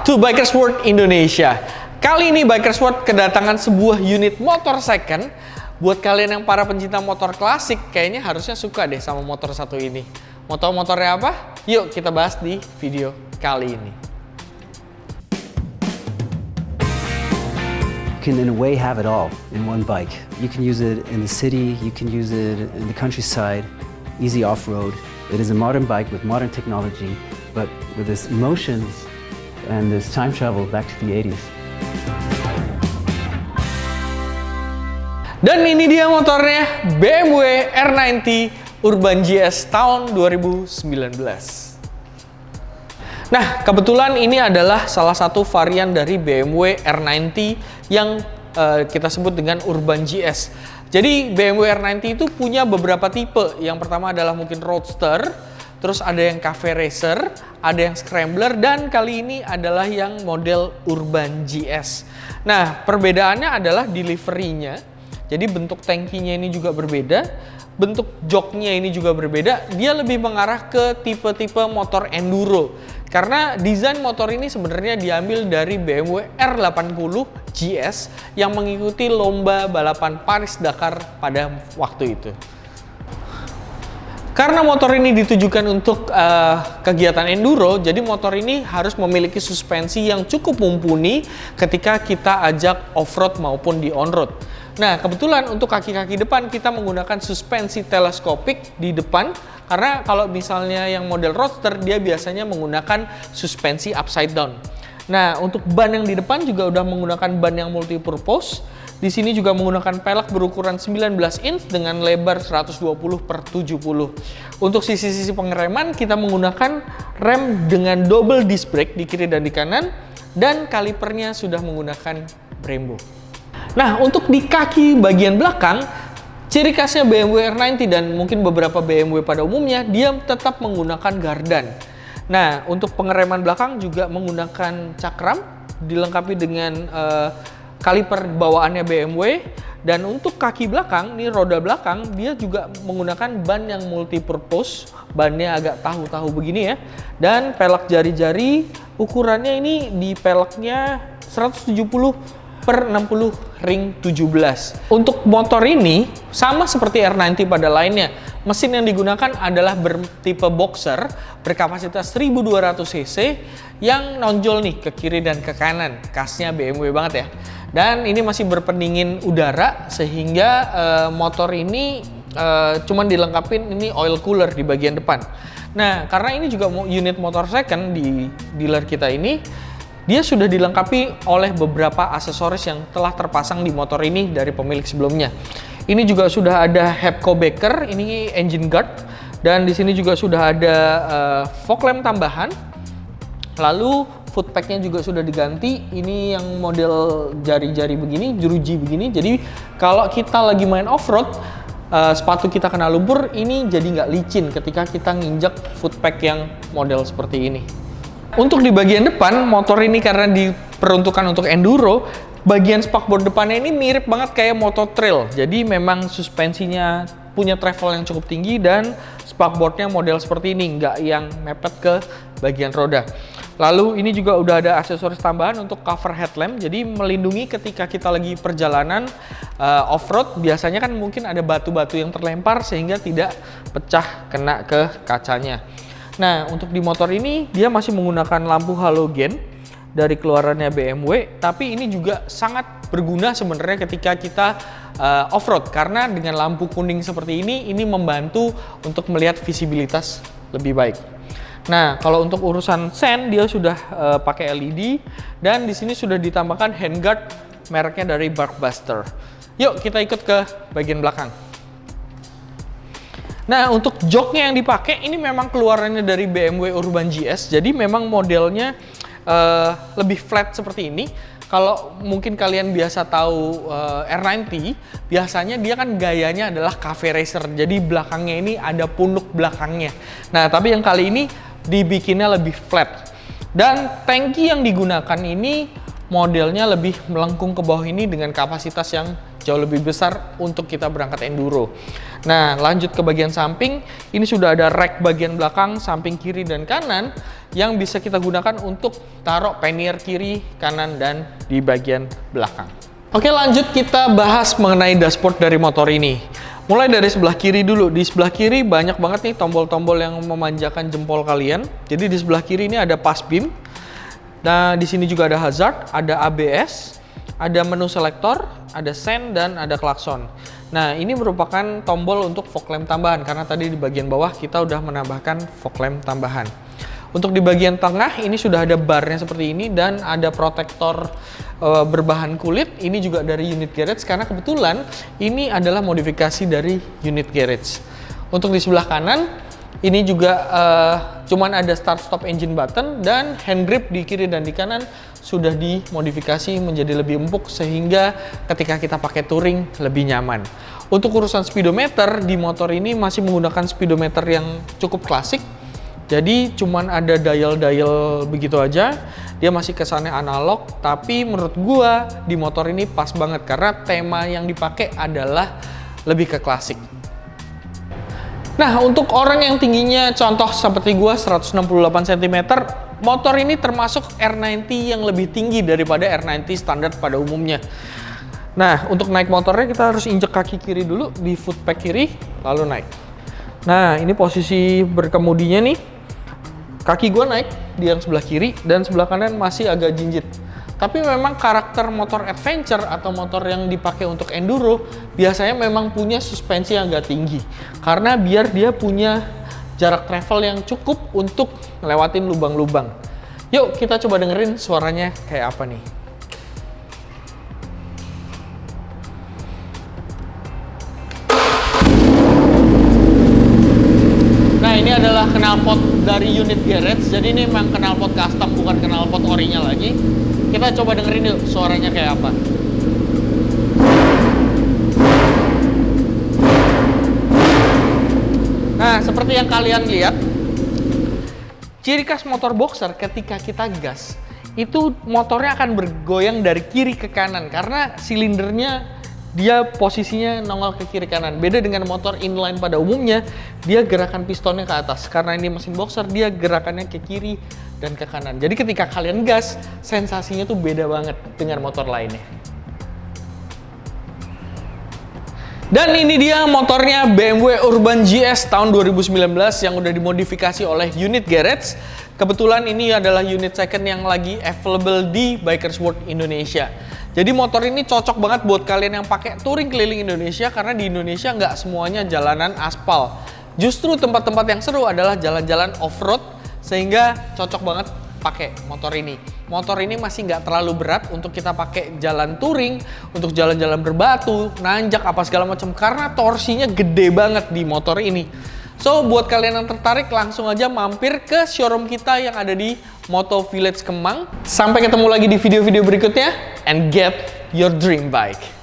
Welcome to Bikers World Indonesia. Kali ini Bikers World kedatangan sebuah unit motor second. Buat kalian yang para pencinta motor klasik, kayaknya harusnya suka deh sama motor satu ini. Mau tahu motornya apa? Yuk kita bahas di video kali ini. You can in a way have it all in one bike. You can use it in the city, you can use it in the countryside, easy off-road. It is a modern bike with modern technology, but with this emotions and this time travel back to the 80s. Dan ini dia motornya, BMW R90 Urban GS tahun 2019. Nah, kebetulan ini adalah salah satu varian dari BMW R90 yang kita sebut dengan Urban GS. Jadi BMW R90 itu punya beberapa tipe. Yang pertama adalah mungkin Roadster, terus ada yang Cafe Racer, ada yang Scrambler, dan kali ini adalah yang model Urban GS. Nah, perbedaannya adalah delivery-nya. Jadi bentuk tangkinya ini juga berbeda, bentuk joknya ini juga berbeda. Dia lebih mengarah ke tipe-tipe motor enduro. Karena desain motor ini sebenarnya diambil dari BMW R80 GS yang mengikuti lomba balapan Paris-Dakar pada waktu itu. Karena motor ini ditujukan untuk kegiatan enduro, jadi motor ini harus memiliki suspensi yang cukup mumpuni ketika kita ajak off-road maupun di on-road. Nah, kebetulan untuk kaki-kaki depan kita menggunakan suspensi teleskopik di depan, karena kalau misalnya yang model Roadster dia biasanya menggunakan suspensi upside down. Nah, untuk ban yang di depan juga udah menggunakan ban yang multipurpose. Di sini juga menggunakan pelek berukuran 19 inch dengan lebar 120/70. Untuk sisi-sisi pengereman kita menggunakan rem dengan double disc brake di kiri dan di kanan, dan kalipernya sudah menggunakan Brembo. Nah, untuk di kaki bagian belakang, ciri khasnya BMW R90 dan mungkin beberapa BMW pada umumnya, dia tetap menggunakan gardan. Nah, untuk pengereman belakang juga menggunakan cakram, dilengkapi dengan kaliper bawaannya BMW. Dan untuk kaki belakang, ini roda belakang, dia juga menggunakan ban yang multipurpose. Bannya agak tahu-tahu begini ya. Dan pelek jari-jari, ukurannya ini di peleknya 170/60 ring 17. Untuk motor ini sama seperti R90 pada lainnya. Mesin yang digunakan adalah bertipe boxer berkapasitas 1200 cc yang nonjol nih ke kiri dan ke kanan. Khasnya BMW banget ya. Dan ini masih berpendingin udara sehingga motor ini cuman dilengkapin ini oil cooler di bagian depan. Nah, karena ini juga unit motor second di dealer kita ini, dia sudah dilengkapi oleh beberapa aksesoris yang telah terpasang di motor ini dari pemilik sebelumnya. Ini juga sudah ada Hepco Backer, ini engine guard, dan di sini juga sudah ada fog lamp tambahan. Lalu footpacknya juga sudah diganti. Ini yang model jari-jari begini, jeruji begini. Jadi kalau kita lagi main off-road, sepatu kita kena lumpur, ini jadi nggak licin ketika kita nginjak footpack yang model seperti ini. Untuk di bagian depan, motor ini karena diperuntukkan untuk enduro, bagian spakbor depannya ini mirip banget kayak motor trail. Jadi memang suspensinya punya travel yang cukup tinggi dan spakboardnya model seperti ini, nggak yang mepet ke bagian roda. Lalu ini juga udah ada aksesoris tambahan untuk cover headlamp, jadi melindungi ketika kita lagi perjalanan off-road. Biasanya kan mungkin ada batu-batu yang terlempar sehingga tidak pecah kena ke kacanya. Nah, untuk di motor ini dia masih menggunakan lampu halogen dari keluarannya BMW, tapi ini juga sangat berguna sebenarnya ketika kita off-road, karena dengan lampu kuning seperti ini membantu untuk melihat visibilitas lebih baik. Nah, kalau untuk urusan sen dia sudah pakai LED, dan di sini sudah ditambahkan handguard mereknya dari Barkbuster. Yuk kita ikut ke bagian belakang. Nah, untuk joknya yang dipakai ini memang keluarannya dari BMW Urban GS, jadi memang modelnya lebih flat seperti ini. Kalau mungkin kalian biasa tahu R90, biasanya dia kan gayanya adalah Cafe Racer, jadi belakangnya ini ada punuk belakangnya. Nah, tapi yang kali ini dibikinnya lebih flat. Dan tangki yang digunakan ini modelnya lebih melengkung ke bawah ini dengan kapasitas yang jauh lebih besar untuk kita berangkat enduro. Nah, lanjut ke bagian samping, ini sudah ada rack bagian belakang, samping kiri dan kanan yang bisa kita gunakan untuk taruh pannier kiri, kanan, dan di bagian belakang. Oke, lanjut kita bahas mengenai dashboard dari motor ini. Mulai dari sebelah kiri dulu. Di sebelah kiri banyak banget nih tombol-tombol yang memanjakan jempol kalian. Jadi di sebelah kiri ini ada pass beam. Nah, di sini juga ada hazard, ada ABS, ada menu selektor, ada sen, dan ada klakson. Nah, ini merupakan tombol untuk fog lamp tambahan karena tadi di bagian bawah kita udah menambahkan fog lamp tambahan. Untuk di bagian tengah ini sudah ada barnya seperti ini dan ada protektor berbahan kulit. Ini juga dari unit garage karena kebetulan ini adalah modifikasi dari unit garage. Untuk di sebelah kanan ini juga cuman ada start stop engine button dan hand grip di kiri dan di kanan sudah dimodifikasi menjadi lebih empuk sehingga ketika kita pakai touring lebih nyaman. Untuk urusan speedometer di motor ini masih menggunakan speedometer yang cukup klasik. Jadi cuman ada dial-dial begitu aja. Dia masih kesannya analog, tapi menurut gua di motor ini pas banget karena tema yang dipakai adalah lebih ke klasik. Nah, untuk orang yang tingginya contoh seperti gua 168 cm, motor ini termasuk R90 yang lebih tinggi daripada R90 standar pada umumnya. Nah, untuk naik motornya kita harus injek kaki kiri dulu di footpack kiri, lalu naik. Nah, ini posisi berkemudinya nih. Kaki gua naik di yang sebelah kiri dan sebelah kanan masih agak jinjit. Tapi memang karakter motor adventure atau motor yang dipakai untuk enduro biasanya memang punya suspensi yang agak tinggi. Karena biar dia punya jarak travel yang cukup untuk ngelewatin lubang-lubang. Yuk kita coba dengerin suaranya kayak apa nih. Nah, ini adalah knalpot dari unit garage. Jadi ini memang knalpot custom, bukan knalpot orinya lagi. Kita coba dengerin yuk suaranya kayak apa. Nah, seperti yang kalian lihat, ciri khas motor boxer ketika kita gas, itu motornya akan bergoyang dari kiri ke kanan karena silindernya dia posisinya nongol ke kiri kanan. Beda dengan motor inline pada umumnya, dia gerakan pistonnya ke atas. Karena ini mesin boxer, dia gerakannya ke kiri dan ke kanan. Jadi ketika kalian gas, sensasinya tuh beda banget dengan motor lainnya. Dan ini dia motornya BMW Urban GS tahun 2019 yang udah dimodifikasi oleh unit garage. Kebetulan ini adalah unit second yang lagi available di Bikers World Indonesia. Jadi motor ini cocok banget buat kalian yang pakai touring keliling Indonesia karena di Indonesia nggak semuanya jalanan aspal. Justru tempat-tempat yang seru adalah jalan-jalan off-road sehingga cocok banget pakai motor ini. Motor ini masih nggak terlalu berat untuk kita pakai jalan touring, untuk jalan-jalan berbatu, nanjak apa segala macam karena torsinya gede banget di motor ini. So, buat kalian yang tertarik langsung aja mampir ke showroom kita yang ada di Moto Village Kemang. Sampai ketemu lagi di video-video berikutnya and get your dream bike.